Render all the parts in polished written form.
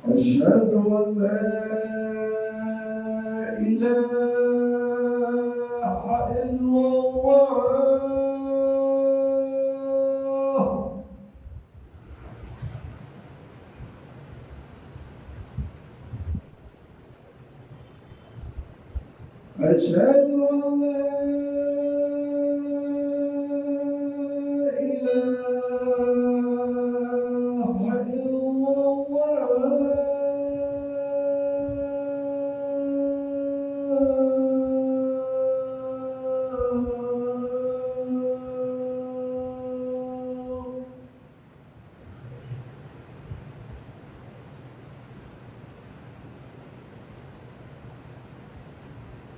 أشهد أن لا إله إلا الله. أشهد أن لا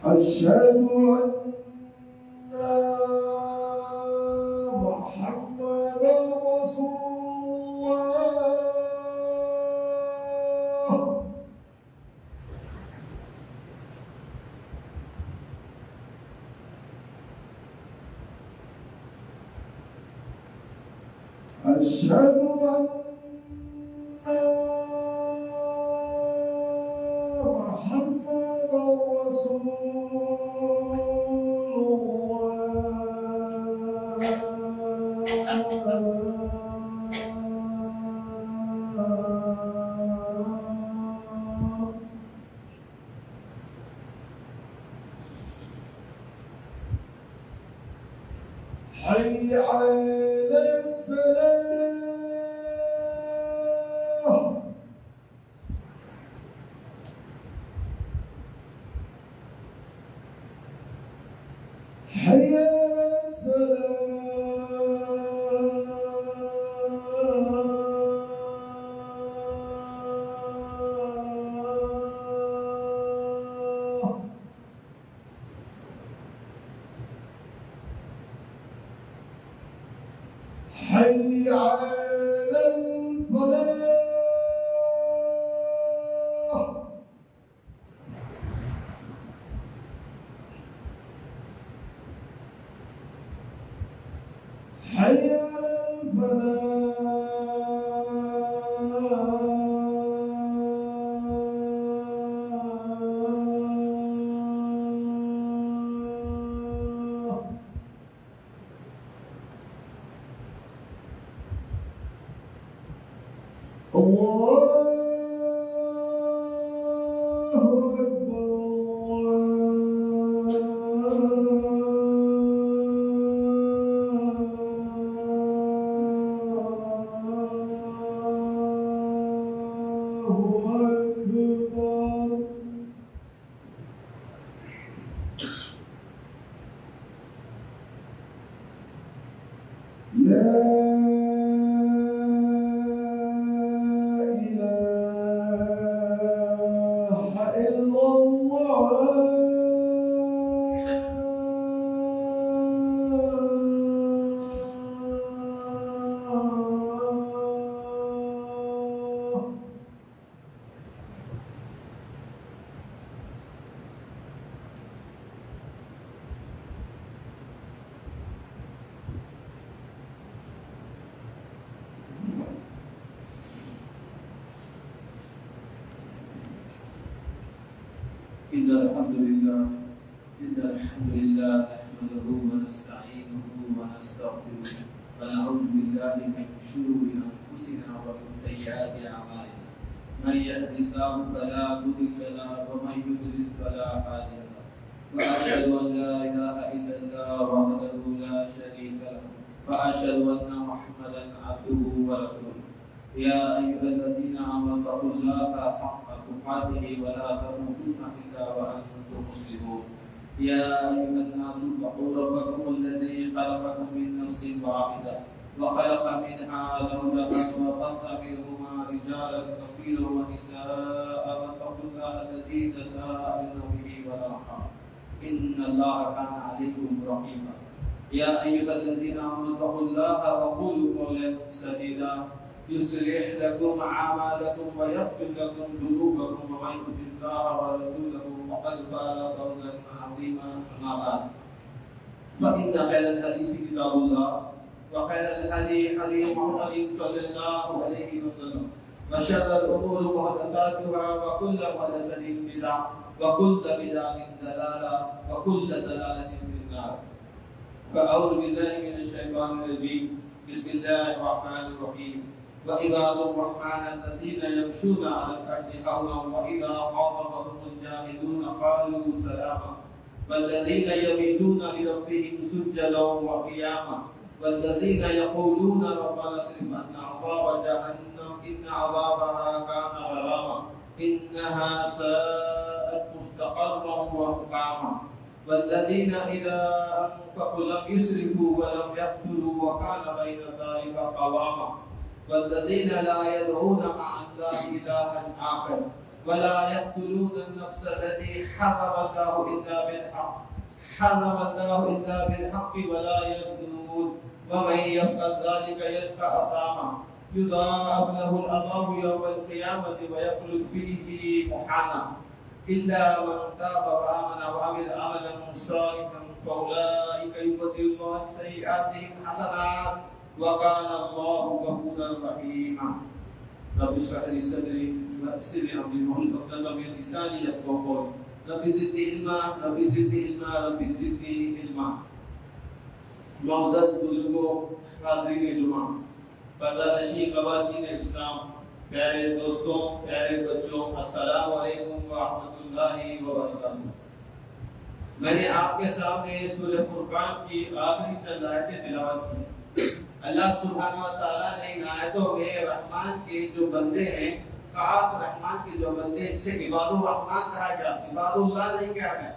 أشهد أن محمدا رسول الله. أشهد أن محمدا رسول حي على الصلاة. حي على الصلاة. حي على الفلاح. حي على الفلاح. الله إن الحمد لله نحمده ونستعينه ونستغفره ونعوذ بالله من شرور أنفسنا ومن سيئات أعمالنا. من يهد الله فلا مضل له ومن يضلل فلا هادي له. وأشهد أن لا إله إلا الله وحده لا شريك له وأشهد أن محمدا عبده ورسوله. يا أيها الذين آمنوا اتقوا الله حق تقاته ولا تموتن إلا وأنتم مسلمون. يا أيها الناس اتقوا ربكم الذي خلقكم من نفس واحدة وخلق منها زوجها وبث منهما رجالا كثيرا ونساء واتقوا الله الذي تساءلون به والأرحام إن الله كان عليكم رقيبا. يا أيها الذين آمنوا اتقوا الله وقولوا قولا سديدا يصلح لكم أعمالكم ويغفر لكم ذنوبكم ومن يطع الله ورسوله فقد فاز فوزا عظيما. أما بعد فإن خير الحديث كتاب الله وخير الهدي هدي محمد صلى الله عليه وسلم وشر الأمور محدثاتها وكل محدثة بدعة وكل بدعة ضلالة وكل ضلالة في النار. فأعوذ بالله من الشيطان الرجيم. بسم الله الرحمن الرحيم. وعباد الرحمن الذين يمشون على الأرض هونا وإذا خاطبهم الجاهلون قالوا سلاما والذين يبيتون لربهم سجدا وقياما والذين يقولون ربنا اصرف عنا عذاب جهنم إن عذابها كان غراما إنها ساءت مستقرا ومقاما والذين إذا أنفقوا لم يسرفوا ولم يقتلوا وكان بين ذلك قواما والذين لا يدعون مع الله إلها آخر ولا يقتلون النفس التي حرم الله إلا بالحق ولا يزنون ومن يفعل ذلك يلقى أثاما يضاعف له العذاب يوم القيامة ويخلد فيه مهانا إلا من تاب وآمن وعمل عملا صالحا فأولئك يبدل الله سيئاتهم حسنات وكان الله غفورا رحيما. رب اشرح لي صدري ويسر لي أمري واحلل عقدة من لساني يفقهوا قولي. رب زدني علما رب زدني علما رب زدني علما. معزز بزرگوں، حاضرین جمعہ، پردہ نشین خواتین اسلام، پیارے دوستوں، پیارے بچوں، السلام علیکم ورحمۃ اللہ وبرکاتہ۔ میں نے آپ کے سامنے سورہ فرقان کی آخری چند آیتیں تلاوت کی۔ اللہ سبحانہ و تعالیٰ نے ان آیتوں میں رحمان کے جو بندے ہیں، خاص رحمان کے جو بندے جسے عباد الرحمان کہا جاتا ہے، عباد اللہ نہیں کہا گیا،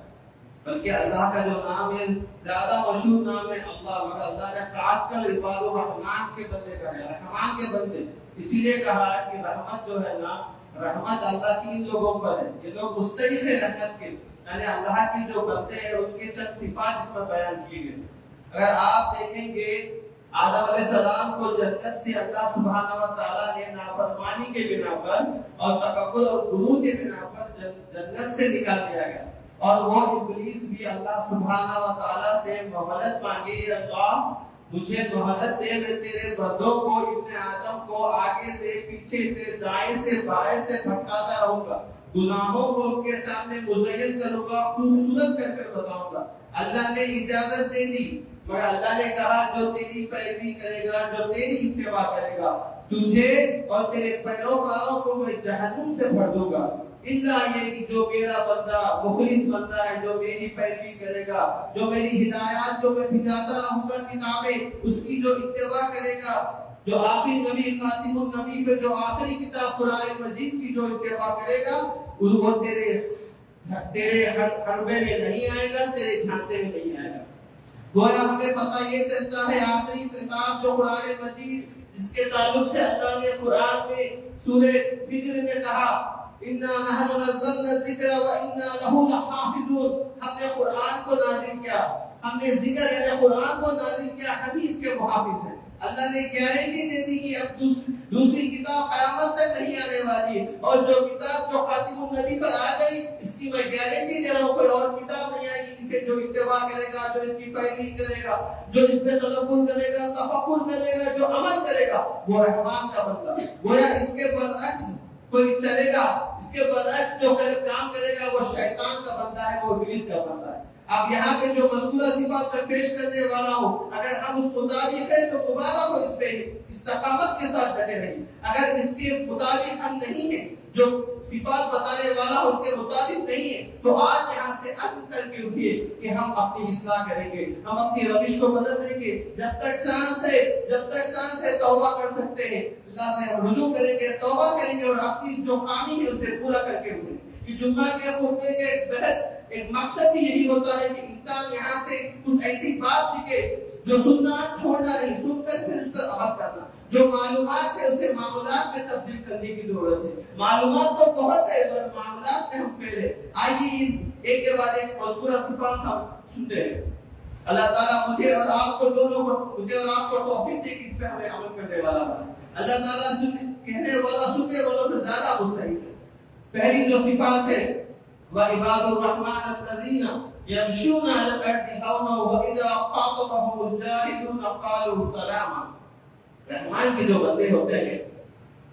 بلکہ اللہ کا جو نام ہے زیادہ مشہور نام ہے اللہ، مگر اللہ نے خاص کر عباد الرحمان کے بندے کہا ہے، رحمان کے بندے، اسی لیے کہا ہے کہ رحمت جو ہے نا، رحمت اللہ کی ان لوگوں پر ہے، یہ لوگ مستحق ہیں رحمت کے، یعنی اللہ کے جو بندے ہیں ان کے چند صفات اس میں بیان کی گئی۔ اگر آپ دیکھیں گے آدم علیہ السلام کو جنت سے اللہ سبحانہ و تعالیٰ نے نافرمانی کے بنا پر اور تکبر اور غرور کے بنا پر جنت سے نکال دیا گیا، اور وہ ابلیس بھی اللہ سبحانہ و تعالیٰ سے مہلت مانگے، اللہ مجھے مہلت دے، میں تیرے بندوں کو ابن آدم کو آگے سے پیچھے سے دائیں سے بائیں سے بھٹکاتا رہوں گا، گناہوں کو ان کے سامنے مزین کروں گا، خوبصورت کر کر بتاؤں گا۔ اللہ نے اجازت دے دی، مگر اللہ نے کہا جو تیری پیروی کرے گا، جو تیری اتباع کرے گا، تجھے اور تیرے پیروکاروں کو میں جہنم سے بھر دوں گا، الا یہ کہ جو میرا بندہ مخلص بندہ ہے، جو میری پیروی کرے گا، جو میری ہدایات جو میں بھیجاتا رہوں گا کتابیں، اس کی جو اتباع کرے گا، جو آخری نبی خاتم النبی کے جو آخری کتاب قرآن مجید کی جو اتباع کرے گا، وہ تیرے حربے میں نہیں آئے گا، تیرے جھانسے میں نہیں آئے گا۔ گویا ہمیں پتہ یہ چلتا ہے آخری کتاب جو قرآن مجید جس کے تعلق سے اللہ نے قرآن میں سورہ ہجر میں کہا اِنَّا نَحْنُ نَزَّلْنَا الذِّكْرَ وَإِنَّا لَهُ لَحَافِظُونَ، ہم نے قرآن کو نازل کیا، ہم نے ذکر یعنی قرآن کو نازل کیا، ہم ہی اس کے محافظ ہیں۔ اللہ نے گارنٹی دے دی کہ اب دوسری کتاب قیامت تک نہیں آنے والی، اور جو کتاب جو خاتم النبی پر آ گئی اس کی میں گارنٹی دے رہا ہوں کوئی اور کتاب نہیں آئے گی، اسے جو اتباع کرے گا، جو اس کی پیروی کرے گا، جو اس پہ تدبر کرے گا، تفکر کرے گا، جو عمل کرے گا، وہ رحمان کا بندہ۔ گویا اس کے برعکس کوئی چلے گا، اس کے برعکس جو کام کرے گا وہ شیطان کا بندہ ہے، وہ ابلیس کا بندہ ہے۔ اب یہاں پہ جو مذکورہ صفات میں پیش کرنے والا ہوں، اگر ہم اس مطابق ہیں تو دوبارہ کو اس پہ استقامت کے ساتھ ڈٹے رہیں، اگر اس کے مطابق ہم نہیں ہیں جو صفات بتانے والا اس کے مطابق نہیں ہے، تو آج یہاں سے عزم کر کے اٹھیے کہ ہم اپنی اصلاح کریں گے، ہم اپنی روش کو بدل دیں گے۔ جب تک سانس ہے توبہ کر سکتے ہیں، اللہ سے ہم رجوع کریں گے، توبہ کریں گے اور اپنی جو خامی ہے اسے پورا کر کے اٹھیں گے۔ کہ جمعہ کے خطبے کے تحت ایک مقصد بھی یہی ہوتا ہے کہ انسان یہاں سے کچھ ایسی بات سیکھے جو سننا چھوڑنا نہیں، سن کر پھر اس پر عمل کرنا۔ جو معلومات ہے اسے معمولات میں تبدیل کرنے کی ضرورت ہے۔ معلومات تو بہت ہے پر معاملات میں ہم پہلے آئیے ایک کے بعد ایک مذکورہ صفات ہم سنتے ہیں۔ اللہ تعالیٰ مجھے اور آپ کو دونوں کو، مجھے اور آپ کو توفیق دے کہ اس پہ ہمیں عمل کرنے والا بنے۔ اللہ تعالیٰ کہنے والا سننے والوں سے زیادہ مستحق ہے۔ پہلی جو صفات ہے وَعِبَادُ الرَّحْمَنِ الَّذِينَ يَمْشُونَ عَلَى الْأَرْضِ هَوْنًا وَإِذَا خَاطَبَهُمُ الْجَاهِلُونَ قَالُوا سَلَامًا۔ رحمان کے جو بندے ہوتے ہیں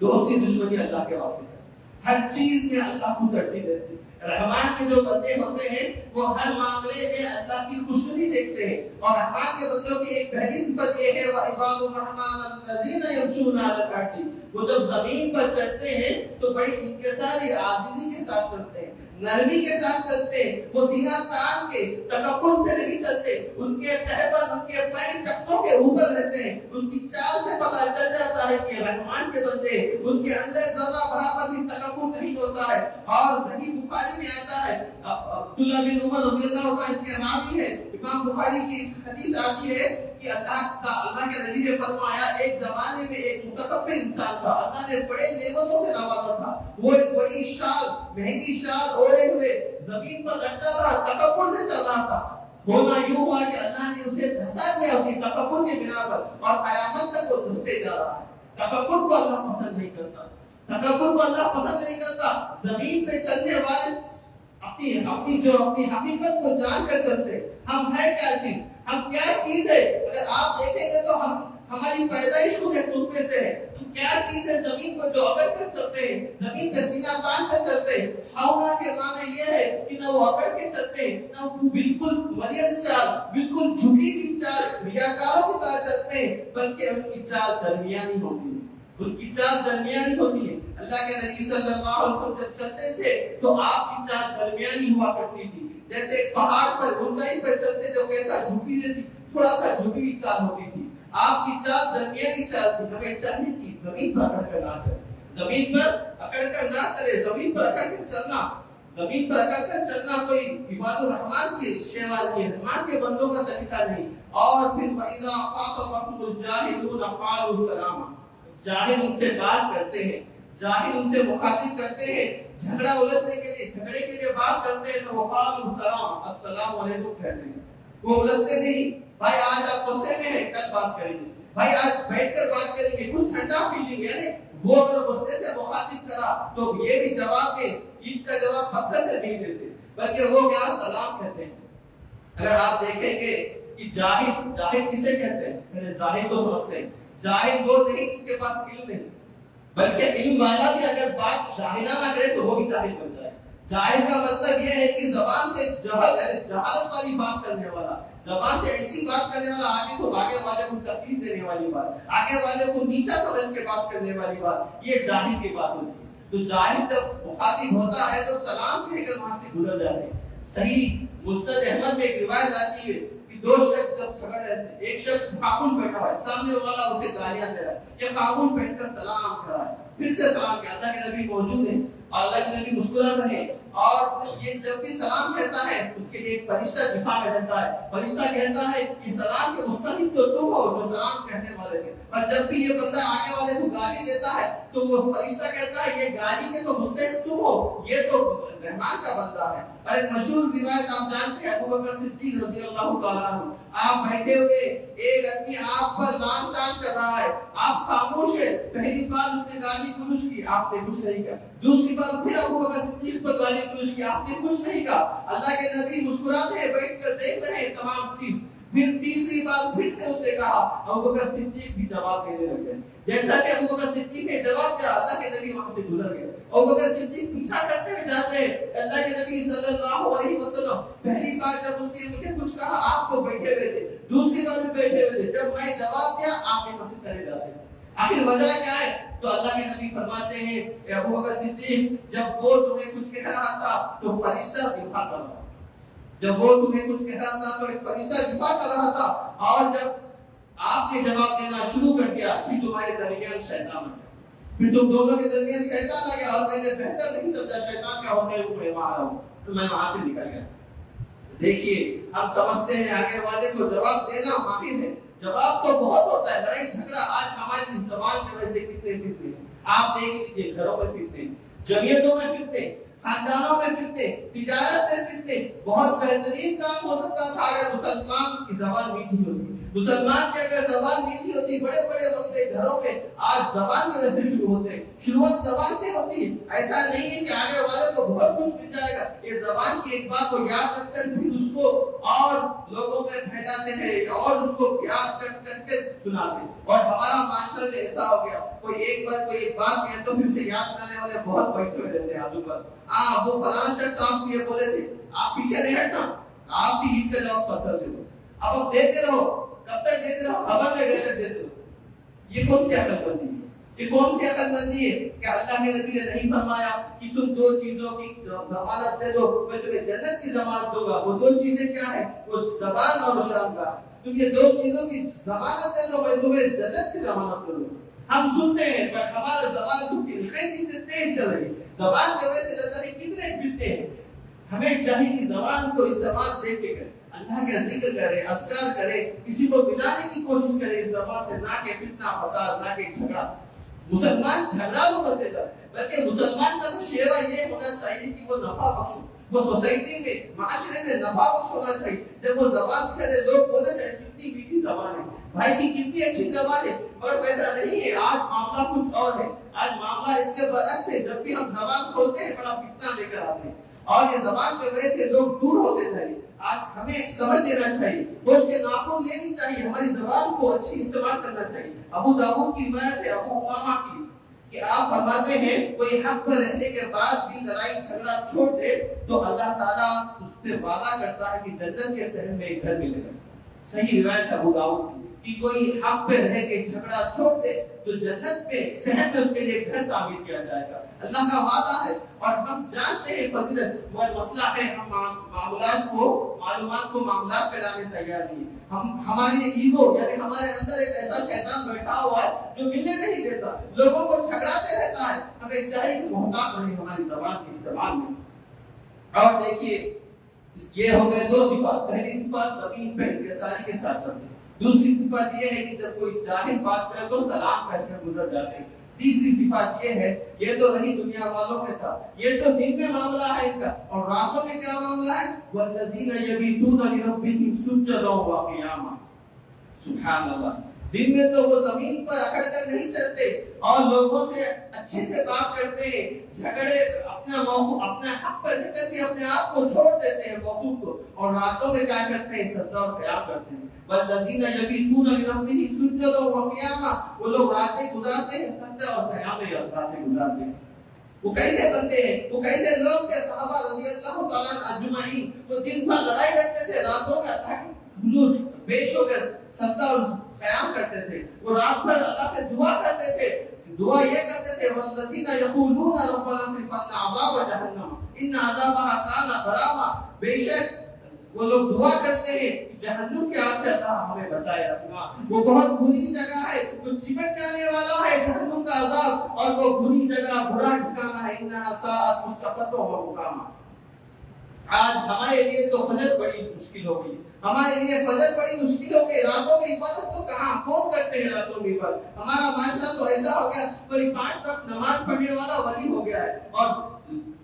دوستی دشمنی اللہ کے واسطے ہے، ہر چیز میں اللہ کو ترجیح دیتے ہیں۔ رحمان کے جو بندے ہوتے ہیں وہ ہر معاملے میں اللہ کی خوشنودی دیکھتے ہیں، اور رحمان کے بندوں کی ایک پہلی صفت یہ ہے وَعِبَادُ الرَّحْمَنِ الَّذِينَ يَمْشُونَ عَلَى الْأَرْضِ، وہ جب زمین پر چڑھتے ہیں تو بڑی انکساری عاجزی کے ساتھ چلتے ہیں، نرمی کے ساتھ چلتے ہیں۔ وہ سینہ تان کے تکبر سے نہیں چلتے، ان کے تہبند، ان کے پیر ٹختوں کے اوپر رہتے ہیں۔ ان کی چال سے پتہ چل جاتا ہے کہ رحمان کے بندے، ان کے اندر ذرہ برابر بھی تکبر نہیں ہوتا ہے۔ اور صحیح بخاری میں آتا ہے، عبداللہ بن عمر رضی اللہ عنہ اس کے راوی ہے، امام بخاری کی حدیث آتی ہے کہ اللہ کے نبی نے فرمایا ایک زمانے میں ایک متکبر انسان تھا، اللہ نے بڑے نعمتوں سے نوازا تھا، وہ ایک بڑی شال، مہنگی شال اوڑے ہوئے زمین پر لٹکا رہا، تکبر سے چل رہا تھا۔ ہونا یوں ہوا کہ اللہ نے اسے دھسا دیا اپنی تکبر کے بنا پر، اور قیامت تک وہ دھستے جا رہا ہے۔ تکبر کو اللہ پسند نہیں کرتا، تکبر کو اللہ پسند نہیں کرتا۔ زمین پہ چلنے والے اپنی حقیقت کو جان کر چلتے، ہم ہے کیا چیز، ہم کیا چیز ہے۔ اگر آپ دیکھیں گے تو ہماری پیدائش خود ایک نطفے سے ہے، ہم کیا چیز ہے زمین کو جو اکڑ کر چلتے ہیں، زمین پہ سینہ تان کر چلتے ہیں۔ ہاؤنا کے معنی یہ ہے کہ نہ وہ اکڑ کے چلتے ہیں، نہ وہ بالکل مریض چال، بالکل جھکی ہوئی چال ریاکاروں کی طرح چلتے ہیں، بلکہ ان کی چال درمیانی ہوتی ہے، ان کی چال درمیانی ہوتی ہے۔ اللہ کے نبی صلی اللہ علیہ وسلم جب چلتے تھے تو آپ کی چال درمیانی ہوا کرتی تھی، جیسے ایک پہاڑ پر اونچائی پر چلتے تھے کیسا جھکی ہوئی، تھوڑا سا جھکی ہوئی چال ہوتی تھی، آپ کی چال درمیانی چال تھی۔ ہمیں چاہیے کہ زمین پر اکڑ کر نہ چلے، زمین پر اکڑ کر نہ چلے، زمین پر اکڑ کر چلنا، زمین پر اکڑ کر چلنا کوئی عباد الرحمان کی شیوا نہیں ہے، رحمان کے بندوں کا طریقہ نہیں۔ اور پھر وَإِذَا خَاطَبَهُمُ الْجَاهِلُونَ قَالُوا سَلَامًا، جاہل ان سے بات کرتے ہیں، جاہل ان سے مخاطب کرتے ہیں، جھگڑا الجھنے کے لیے، جھگڑے کے لیے بات کرتے ہیں تو وہ قالوا سلام، السلام علیکم کہتے ہیں، وہ الجھتے نہیں۔ بھائی آج آپ غصے میں ہیں، کل بات کریں گے، بھائی آج بیٹھ کر بات کریں گے، کچھ ٹھنڈا فیلنگ ہے۔ وہ اگر غصے سے مخاطب کرا تو یہ بھی جواب میں عید کا جواب پتھر سے نہیں دیتے، بلکہ وہ کیا سلام کہتے ہیں۔ اگر آپ دیکھیں گے کہ جاہل کسے کہتے ہیں، جاہل کو سمجھتے ہیں، جاہل وہ نہیں جس کے پاس علم نہیں، بلکہ علم والا بھی اگر بات جاہلانہ کرے تو وہ بھی جاہل بن جائے۔ جاہل کا مطلب یہ ہے کہ زبان سے جہالت والی بات کرنے والا، زبان سے ایسی بات کرنے والا، آگے والے کو تکلیف دینے والی بات، آگے والے کو نیچا سمجھ کے بات کرنے والی بات، یہ جاہل کی بات ہوتی ہے۔ تو جاہل جب مخاطب ہوتا ہے تو سلام کہہ کر وہاں سے گزر جاتے ہیں۔ صحیح مسند احمد میں ایک روایت آتی ہے کہ دو شخص جب جھگڑ رہے تھے، ایک شخص خاموش بیٹھا ہوا ہے، سامنے والا اسے گالیاں دے رہا ہے، یہ خاموش بیٹھ کر سلام کر رہا ہے، پھر سے سلام کیا، اللہ کے نبی موجود ہیں اور اللہ کے نبی مسکرا رہے، اور یہ جب بھی سلام کہتا ہے اس کے لیے ایک فرشتہ دفاع میں رہتا ہے، فرشتہ کہتا ہے کہ سلام کے مستحق تو تم ہو جو سلام کہنے والے ہیں، اور جب بھی یہ بندہ آگے والے کو گالی دیتا ہے تو وہ فرشتہ کہتا ہے یہ گالی کے تو مستحق تم ہو، یہ تو رحمان کا بندہ ہے۔ اور ایک مشہور روایت آپ جانتے ہیں، ابو بکر صدیق رضی اللہ تعالیٰ عنہ، آپ بیٹھے ہوئے، ایک آدمی آپ پر لان تان کر رہا ہے، آپ خاموش ہیں، پہلی بار اس نے گالی گلوچ کی، آپ نے کچھ نہیں کہا، دوسری بار پھر ابو بکر صدیق پر گالی گلوچ کی، آپ نے کچھ نہیں کہا، اللہ کے نبی مسکراتے ہیں، بیٹھ کر دیکھ رہے ہیں تمام چیز، پھر تیسری بار پھر سے اس نے کہا، ابو بکر صدیق بھی جواب دینے لگے، جیسا کہ ابو بکر صدیق نے جواب دیا، اللہ کے نبی وہاں سے گزر گئے، ابو بکر صدیق پیچھا کرتے ہوئے جاتے ہیں، اللہ کے نبی صلی اللہ علیہ وسلم پہلی بار جب اس نے مجھے کچھ کہا آپ کو بیٹھے ہوئے تھے، دوسری بار بھی بیٹھے ہوئے تھے، جب میں جواب دیا آپ کے مسجد چلے جاتے ہیں۔ آخر وجہ کیا ہے؟ تو اللہ کے نبی فرماتے ہیں اے ابو بکر صدیق جب وہ تمہیں کچھ کہہ رہا تھا تو فرشتہ دفاع کر رہا تھا، جب وہ تمہیں کچھ کہہ رہا تھا تو ایک فرشتہ دفاع کر رہا تھا، اور جب آپ نے جواب دینا شروع کر دیا پھر تمہارے درمیان شیطان آ گیا، پھر تم دونوں کے درمیان شیطان آ گیا، اور میں نے بہتر نہیں سمجھا شیطان کیا ہوتا ہے وہ میں وہاں ہوں تو میں وہاں سے نکل گیا۔ دیکھیے ہم سمجھتے ہیں آگے والے کو جواب دینا ماہر ہے، جواب تو بہت ہوتا ہے، لڑائی جھگڑا آج ہماری زبان کی وجہ سے کتنے فتنے، آپ دیکھ لیجیے گھروں میں فتنے، جمعیتوں میں فتنے، خاندانوں میں فتنے، تجارت میں فتنے۔ بہت بہترین کام ہو سکتا تھا اگر مسلمان کی زبان میٹھی ہوتی، مسلمان کی اگر زبان میٹھی ہوتی، بڑے بڑے مسئلے گھروں میں آج زبان کی وجہ سے شروع ہوتے ہیں، شروعات زبان سے ہوتی ہے۔ ایسا نہیں ہے کہ آگے والے کو بہت کچھ مل جائے گا، یہ زبان کی ایک بات کو یاد رکھ کر پھر اس کو اور لوگوں میں پھیلاتے ہیں اور اس کو یاد کر کے سناتے ہیں، اور ہمارا معاشرہ میں ایسا ہو گیا کوئی ایک بار کوئی ایک بات کہے تو پھر سے یاد کرنے والے بہت بیٹھے ہوئے رہتے ہیں آجو پر۔ وہ فلاں شخص آپ کو یہ بولے تھے، آپ پیچھے نہیں ہٹنا، آپ بھی اینٹ کا جواب پتھر سے دو، اب آپ دیتے رہو، کب تک دیتے رہو، خبر میں کیسے دیتے رہو۔ یہ کون سی عقل بندی ہے؟ یہ کون سی عقل بندی ہے کہ اللہ کے نبی نے نہیں فرمایا کہ تم دو چیزوں کی ضمانت دے دو، میں تمہیں جنت کی ضمانت دوں گا۔ وہ دو چیزیں کیا ہیں؟ وہ زبان اور شرمگاہ۔ تم یہ دو چیزوں کی ضمانت دے دو، میں تمہیں جنت کی ضمانت دوں گا۔ ہم سنتے ہیں پر ہمارا زبان تو تیزی سے تیز چل رہی ہے، زبان کی وجہ سے لگتا ہے کتنے پھرتے ہیں۔ ہمیں چاہیے کہ زبان کو استعمال دیکھ کے کریں، اللہ کا ذکر کرے، اذکار کرے، کسی کو ملانے کی کوشش کرے اس زبان سے، نہ کہ فتنہ فساد، نہ کہ جھگڑا۔ مسلمان جھگڑا تو کرتے تھا، بلکہ مسلمان کا شیوا یہ ہونا چاہیے کہ وہ نفع بخش ہو، وہ سوسائٹی میں معاشرے میں نفع بخش ہونا چاہیے۔ جب وہ زبان کہتے لوگ بولے تھے کتنی میٹھی زبان ہے بھائی کی، کتنی اچھی زبان ہے، مگر ویسا نہیں ہے۔ آج معاملہ کچھ اور ہے، آج معاملہ اس کے برعکس ہے۔ جب بھی ہم زبان کھولتے ہیں بڑا فتنہ لے کر آتے ہیں، اور یہ زبان کی وجہ سے لوگ دور ہوتے جائیں۔ آج ہمیں سمجھ لینا چاہیے، ہوش کے ناخن لینی چاہیے، ہماری زبان کو اچھی استعمال کرنا چاہیے۔ ابو داؤد کی روایت ہے ابو امامہ کی کہ آپ فرماتے ہیں کوئی حق پر رہنے کے بعد بھی لڑائی جھگڑا چھوڑ دے تو اللہ تعالیٰ اس سے وعدہ کرتا ہے کہ جنت کے شہر میں ایک گھر ملے گا۔ صحیح روایت ابو داؤد کی کہ کوئی حق پہ رہ کے جھگڑا چھوڑ دے تو جنت میں شہر میں اس کے لیے گھر تعمیر کیا جائے گا۔ اللہ کا وعدہ ہے اور ہم جانتے ہیں فضیلت، مگر مسئلہ ہے ہم معاملات کو معاملات پہ لانے تیار نہیں۔ ہماری ایگو یعنی ہمارے اندر ایک ایسا شیطان بیٹھا ہوا ہے جو ملنے نہیں دیتا، لوگوں کو جھگڑاتے رہتا ہے۔ ہمیں چاہیے کہ محتاط رہیں ہماری زبان کے استعمال میں۔ اور دیکھیے یہ ہو گئے دو صفات، پہلی صفات زمین پہ انکساری کے ساتھ چلتے ہیں، دوسری صفات یہ ہے کہ جب کوئی جاہل بات کرے تو سلام کہہ کر گزر جاتے ہیں، تیسری صفات یہ ہے، یہ تو رہی دنیا والوں کے ساتھ، یہ تو دن میں معاملہ ہے ان کا، اور راتوں میں کیا معاملہ ہے؟ والذین یبیتون لربہم سجدا وقیاما۔ سبحان اللہ، دن میں تو وہ زمین پر اکڑ کر نہیں چلتے اور لوگوں سے اچھے سے بات کرتے ہیں، جھگڑے اپنا حق پر جھگڑ کے اپنے آپ کو چھوڑ دیتے ہیں موضوع کو، اور راتوں میں کیا کرتے ہیں؟ سجدہ اور قیام کرتے ہیں۔ والذین یبیتون لربہم سجدا وقیاما، وہ لوگ راتیں گزارتے ہیں سجدہ اور قیام میں راتیں گزارتے ہیں۔ وہ کیسے بنتے ہیں؟ وہ کیسے لوگ تھے صحابہ رضی اللہ تعالیٰ اجمعین؟ وہ دن بھر لڑائی لڑتے تھے، راتوں میں بیش ہو کر سجدہ اور قیام کرتے تھے، وہ رات بھر اللہ سے دعا کرتے تھے۔ دعا یہ کرتے تھے والذین یقولون ربنا اصرف عنا عذاب جہنم ان عذابها کان غراما، بے شک وہ لوگ دعا کرتے ہیں جہنم کے آگ سے اللہ ہمیں بچائے رکھنا، وہ بہت بری جگہ ہے، وہ چپٹ جانے والا ہے جہنم کا عذاب، اور وہ بری جگہ برا ٹھکانہ ہے، انہا ساءت مستقرا و مقاما۔ آج ہمارے لیے تو فجر بڑی مشکل ہو گئی، ہمارے لیے فجر بڑی مشکل ہو گئی، راتوں میں عبادت تو کہاں کون کرتے ہیں راتوں میں عبادت۔ ہمارا معاشرہ تو ایسا ہو گیا کوئی 5 وقت نماز پڑھنے والا ولی ہو گیا ہے، اور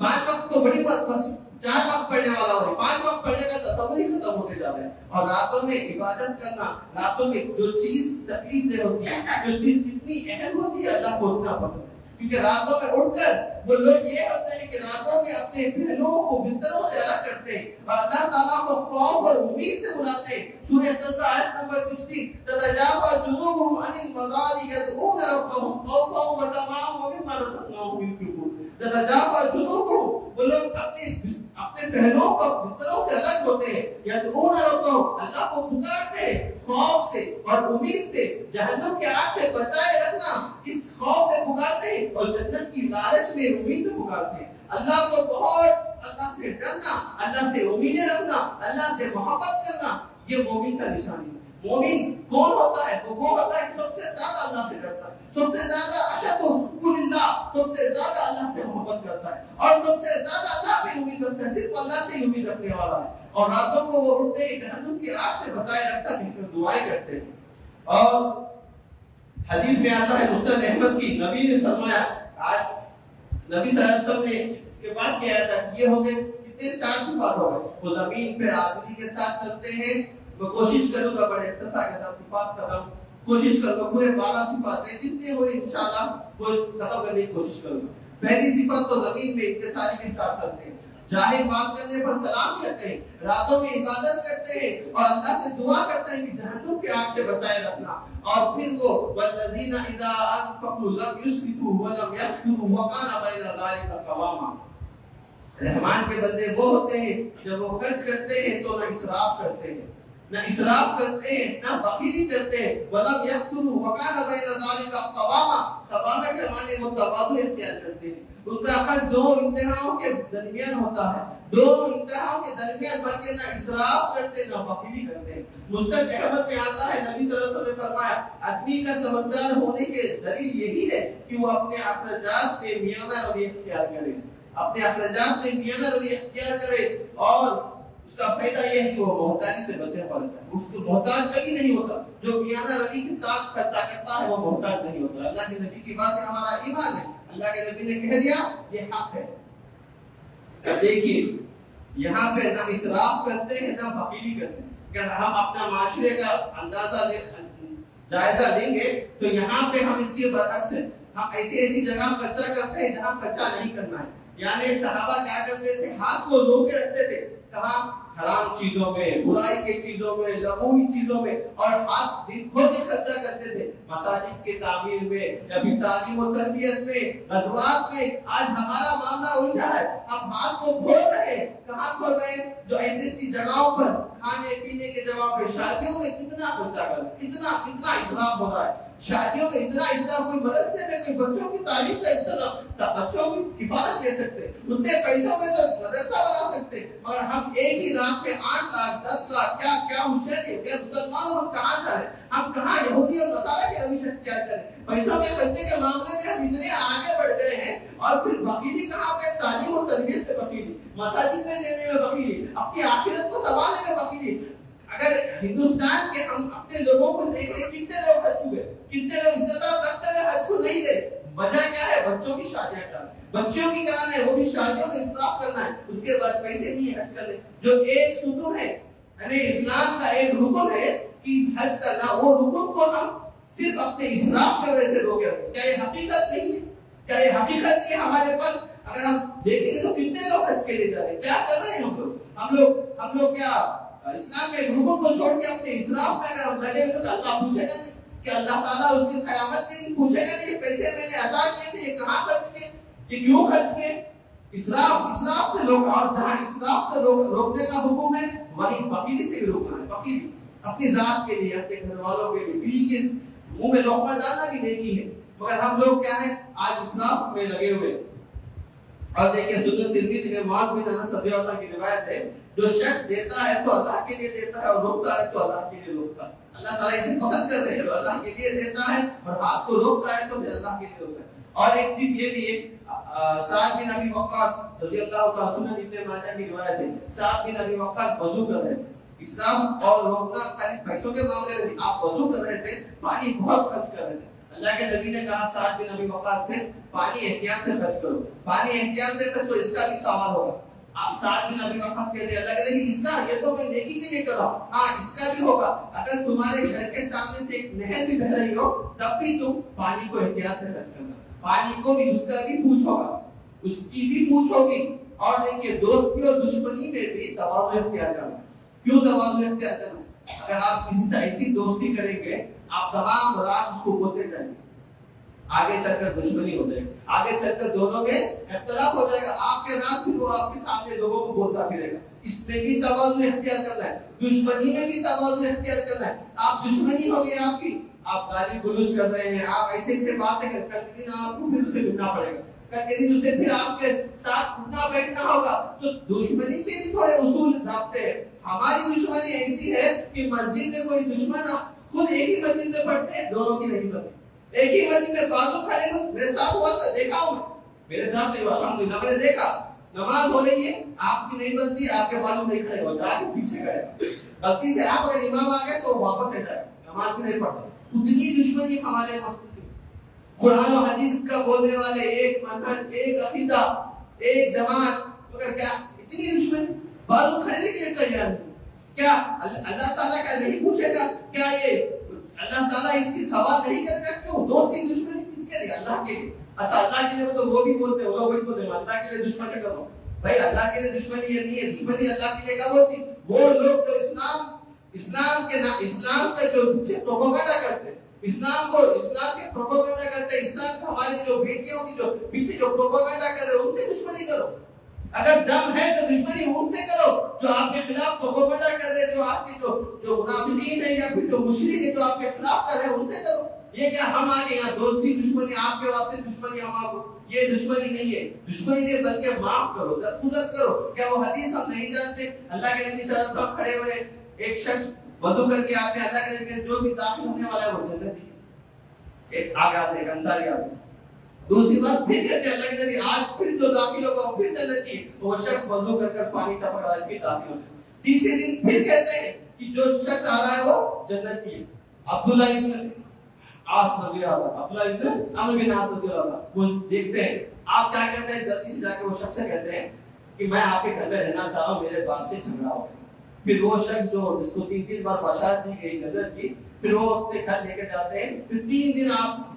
5 وقت تو بڑی بات، بس 4 وقت پڑھنے والا ولی، 5 وقت پڑھنے کا تصور ہی ختم ہوتے جا رہے ہیں۔ اور راتوں میں عبادت کرنا، راتوں میں جو چیز تکلیف دہ ہوتی ہے، جو چیز جتنی اہم ہوتی ہے اللہ کو اتنا پسند ہے، کیونکہ راتوں میں اٹھ کر وہ لوگ یہ ہوتے ہیں کہ راتوں میں اپنے پہلوؤں کو بستروں سے الگ کرتے ہیں اور اللہ تعالیٰ کو خوف اور امید سے بلاتے ہیں۔ سورہ سجدہ آیت نمبر 16، تتجافى جنوبهم عن المضاجع يدعون ربهم خوفا وطمعا ومما رزقناهم ينفقون۔ تتجافى جنوبهم، وہ لوگ اپنے اپنے پہلوؤں کو بستروں سے الگ ہوتے ہیں، یدعون ربهم، اللہ کو پکارتے ہیں خوف سے اور امید سے، جہنم کے آگ سے بچائے رکھنا اس خوف سے پکارتے ہیں، اور جنت کی لالچ میں امید سے پکارتے ہیں۔ اللہ کو بہت، اللہ سے ڈرنا، اللہ سے امیدیں رکھنا، اللہ سے محبت کرنا، یہ مومن کا نشانی ہے۔ مومن کون ہوتا ہے؟ وہ ہوتا ہے سب سے زیادہ اللہ سے ڈرتا ہے، سب سے زیادہ اشد حب للہ، سب سے زیادہ اللہ سے محبت کرتا ہے، اور سب سے زیادہ اللہ پہ امید رکھتا ہے، صرف اللہ سے ہی امید رکھنے والا ہے۔ اور راتوں کو وہ اٹھتے ہیں جہنم کی آگ سے بچائے رکھتا ہے، پھر دعائیں کرتے ہیں۔ اور حدیث میں آتا ہے مستند احمد کی، نبی نے فرمایا، آج نبی صلی اللہ علیہ وسلم نے اس کے بعد کیا تھا، یہ ہو گئے کتنے؟ 4 صفات ہو گئے۔ وہ زمین پہ آزادی کے ساتھ چلتے ہیں، میں کوشش کروں گا بڑے اختصار کے ساتھ صفات ختم، کوشش کروں گا پورے 12 صفات ہیں، جتنے ہوئے انشاءاللہ وہ ختم کرنے کی کوشش کروں گا۔ پہلی صفت تو زمین میں اتصالی کے ساتھ چلتے ہیں، ظاہر بات کرنے پر سلام کہتے ہیں، راتوں میں عبادت کرتے ہیں، اور اللہ سے دعا کرتے ہیں کہ جہنم کی آگ سے بچائے رکھنا۔ اور پھر وہ والذین اذا انفقوا لم یسرفوا ولم یقتروا وکان بین ذلک قواما، رحمان کے بندے وہ ہوتے ہیں جب وہ خرچ کرتے ہیں تو نہ اسراف کرتے ہیں، نہ اسراف کرتے ہیں، نہ بخیلی کرتے ہیں، ولم یقتروا وکان بین ذلک قواما، قواما کے معنی وہ تواضع اختیار کرتے ہیں۔ ان کا خرچ 2 انتہاؤں کے درمیان ہوتا ہے، 2 انتہاؤں کے درمیان، بلکہ نہ اسراف کرتے نہ بخیلی کرتے۔ مستند احمد میں آتا ہے نبی صلی اللہ علیہ وسلم نے فرمایا، آدمی کا سمجھدار ہونے کے دلیل یہی ہے کہ وہ اپنے اخراجات میں میانہ روی اختیار کرے، اپنے اخراجات میں میانہ روی اختیار کرے، اور اس کا فائدہ یہ ہے کہ وہ محتاجی سے بچے پڑتا ہے، اس کو محتاج کبھی نہیں ہوتا۔ جو میانہ روی کے ساتھ خرچہ کرتا ہے وہ محتاج نہیں ہوتا۔ اللہ کے نبی کی بات ہمارا ایمان ہے، اللہ کے نبی نے کہہ دیا یہ حق ہے۔ دیکھیے یہاں پہ نہ اسراف کرتے ہیں نہ بخیلی کرتے ہیں۔ اگر ہم اپنا معاشرے کا اندازہ جائزہ لیں گے تو یہاں پہ ہم اس کے برعکس ہیں، ہم ایسی جگہ خرچہ کرتے ہیں جہاں خرچہ نہیں کرنا ہے۔ یعنی صحابہ کیا کرتے تھے؟ ہاتھ کو رو کے رکھتے تھے، کہاں؟ حرام چیزوں میں، برائی کی چیزوں میں، لغوی چیزوں میں، اور ہاتھ دل کھول کے خرچہ کرتے تھے، مساجد کے تعمیر میں، یا بھی تعلیم و تربیت میں، غزوات میں۔ آج ہمارا معاملہ الٹا ہے، ہم ہاتھ کو کھول رہے ہیں، کہاں کھول رہے ہیں؟ جو ایسی جگہوں پر کھانے پینے کے جگہ پہ، شادیوں میں کتنا خرچہ کر رہے ہیں، کتنا اسراف ہو رہا ہے شادیوں میں، اتنا اسراف۔ کوئی مدرسے میں کوئی بچوں کی تعلیم کا انتظام، بچوں کی حفاظت دے سکتے، اتنے پیسوں میں تو مدرسہ بنا سکتے، مگر ہم ایک ہی رات میں 8 لاکھ 10 لاکھ کیا مشکل ہے؟ مسلمانوں ہم کہاں جائیں؟ ہم کہاں یہودی اور نصارہ کے روش اختیار کریں؟ پیسوں کے خرچے کے معاملے میں ہم اتنے آگے بڑھ گئے ہیں، اور پھر بخیلی کہاں پہ؟ تعلیم و تربیت سے بخیلی، مساجد میں دینے میں بخیلی، اپنی آخرت کو سنبھالنے میں بخیلی۔ اگر ہندوستان کے ہم اپنے لوگوں کو دیکھیں، کتنے لوگ حج ہوئے، کتنے لوگ استطاعت رکھتے ہوئے حج کو نہیں گئے؟ وجہ کیا ہے؟ بچوں کی شادیاں کرنا، بچیوں کی کرانا ہے، وہ بھی شادیوں میں اسراف کرنا ہے، اس کے بعد پیسے نہیں ہے حج کرنے۔ جو ایک ستون ہے، یعنی اسلام کا ایک رکن ہے کہ حج کرنا، وہ رکن کو ہم صرف اپنے اسراف کی وجہ سے روکے رکھتے۔ کیا یہ حقیقت نہیں ہے؟ کیا یہ حقیقت نہیں ہے ہمارے پاس؟ اگر ہم دیکھیں گے تو کتنے لوگ حج کے لیے جا رہے ہیں، کیا کر رہے ہیں ہم لوگ کیا اسلام کے رکن کو چھوڑ کے اپنے اسراف میں اگر ہم لگے تو اللہ پوچھے گا نہیں کہ اللہ تعالیٰ اس دن قیامت کے دن پوچھے گا نہیں یہ پیسے میں نے عطا کیے تھے، یہ کہاں خرچ کیے، یہ کیوں خرچ کیے؟ اسراف سے لوگ، اور جہاں اسراف سے روکنے کا حکم ہے وہیں بخیلی سے بھی روکنا ہے۔ بخیلی اپنی ذات کے لیے، اپنے گھر والوں کے لیے، بیوی کے منہ میں لقمہ ڈالنا بھی نیکی ہے، مگر ہم لوگ کیا ہے؟ آج اسراف میں لگے ہوئے۔ اور دیکھیں سنن ترمذی میں معاذ بن انس رضی اللہ عنہ کی روایت ہے، جو شخص دیتا ہے تو اللہ کے لیے دیتا ہے، اور روکتا ہے تو اللہ کے لیے روکتا ہے۔ اللہ تعالیٰ اسے پسند کرتے ہیں، جو اللہ کے لیے دیتا ہے اور ہاتھ کو روکتا ہے تو بھی اللہ کے لیے روکتا ہے۔ اور ایک چیز یہ بھی ہے، سعد بن ابی وقاص رضی اللہ تعالیٰ عنہ، سنن ابن ماجہ کی روایت ہے، سعد بن ابی وقاص وضو کر رہے تھے، اسراف اور روکنا خالی پیسوں کے معاملے میں نہیں، آپ وضو کر رہے تھے، پانی بہت خرچ کر رہے تھے۔ اللہ کے نبی نے کہا سعد بن ابی وقاص سے پانی احتیاط سے خرچ کرو، پانی احتیاط سے خرچ کرو، اس کا بھی ثواب ہوگا۔ آپ سعد بن ابی وقاص کہتے ہیں اللہ کے نبی اس کا، یہ تو میں نیکی کے لیے کر رہا ہوں، ہاں اس کا بھی ہوگا، اگر تمہارے گھر کے سامنے سے ایک نہر بھی بہ رہی ہو تب بھی تم پانی کو احتیاط سے خرچ کرنا، پانی کو بھی اس کا بھی پوچھو گا، اس کی بھی پوچھو گی۔ اور دیکھیے دوستی اور دشمنی میں بھی تواضع اختیار کرنا۔ کیوں تواضع اختیار کرنا؟ اگر آپ کسی سے ایسی دوستی کریں گے آپ تمام رات اس کو بولتے جائیں گے، آگے چل کر دشمنی ہو جائے گی, آگے چل کر دونوں میں اختلاف ہو جائے گا. آپ کے نام پھر وہ آپ کے سامنے لوگوں کو بولتا پھرے گا. اس میں بھی توازن اختیار کرنا ہے, دشمنی میں بھی توازن اختیار کرنا ہے. آپ دشمنی ہو گئی آپ کی, آپ گالی گلوچ کر رہے ہیں, آپ ایسے ایسے باتیں کر کر کے آپ کو پھر اس سے ملنا پڑے گا, کل کے دن اسے پھر آپ کے ساتھ اٹھنا بیٹھنا ہوگا. تو دشمنی کے بھی تھوڑے اصول ضابطے ہیں. ہماری دشمنی ایسی ہے کہ مسجد میں کوئی دشمن خود ایک ہی مسجد میں پڑھتے ہیں, دونوں کی نہیں بنتی. ایک ہی مسجد میں بازو کھڑے ہو, میرے ساتھ ہوا تھا, دیکھا ہوں, میرے ساتھ نہیں ہوا, الحمدللہ میں نے دیکھا. نماز ہو رہی ہے, آپ کی نہیں بنتی, آپ کے بازو نہیں کھڑے ہو, جا کے پیچھے کھڑے. غلطی سے آپ اگر امام آ گئے تو واپس ہٹ جائے, نماز بھی نہیں پڑھتے. اتنی دشمنی ہمارے مسجد کی. قرآن و حدیث کا بولنے والے ایک منہج, ایک عقیدہ, ایک جماعت, مگر کیا اتنی دشمنی, بازو کھڑے کے لیے تیار نہیں. کیا اللہ تعالیٰ کا نہیں پوچھے گا, کیا یہ اللہ تعالیٰ اس کی سوال نہیں کرے گا؟ کیوں دوست کی دشمنی کس کے لیے؟ اللہ کے لیے. اچھا اللہ کے لیے تو وہ بھی بولتے ہیں, وہ لوگ وہی بولتے ہیں اللہ کے لیے دشمنی کرو. بھائی اللہ کے لیے دشمنی یہ نہیں ہے, دشمنی اللہ کے لیے کب ہوتی؟ وہ لوگ جو اسلام کا جو پیچھے پروپیگنڈا کرتے ہیں, اسلام کے پروپیگنڈا کرتے ہیں, اسلام کے ہماری جو بیٹیوں کی جو پیچھے جو پروپیگنڈا کر رہے ہیں ان سے دشمنی کرو. اگر دم ہے تو دشمنی ان سے کرو جو آپ کے خلاف پروپیگنڈا کر رہے ہیں, جو آپ کے جو منافقین ہیں یا پھر جو مشرک ہیں جو آپ کے خلاف کر رہے ہیں ان سے کرو. یہ کیا ہم آگے یہاں دوستی دشمنی, آپ کے واسطے دشمنی ہمارا, یہ دشمنی نہیں ہے. دشمنی نہیں بلکہ معاف کرو, درگزر کرو. کیا وہ حدیث ہم نہیں جانتے؟ اللہ کے نبی صلی اللہ علیہ وسلم کھڑے ہوئے, ایک شخص وضو کر کے آتے ہیں, اللہ کے نبی جو بھی داخل ہونے والا ہے وہ جنتی. ایک آگے آتے ہیں, انصاری آتے ہیں. دوسری بات پھر کہتے ہیں اللہ کے نبی آج پھر جو داخل ہوگا وہ پھر جنتی, تو وہ شخص وضو کر کر پانی ٹپک رہا ہے پھر داخل ہوگا. تیسرے دن پھر کہتے ہیں کہ جو شخص آ رہا ہے وہ جنتی ہے. عبداللہ ابن عاص رضی اللہ عنہ, عبداللہ ابن عمرو بن عاص رضی اللہ عنہ, وہ دیکھتے ہیں, آپ کیا کہتے ہیں, جلدی سے جا کے وہ شخص سے کہتے ہیں کہ میں آپ کے گھر میں رہنا چاہ رہا ہوں, میرے بال سے جھگڑا ہو گیا. پھر وہ شخص جو جس کو 3 بار بشارت دی گئی جنت کی, پھر وہ اپنے گھر لے کے جاتے ہیں. پھر 3 دن آپ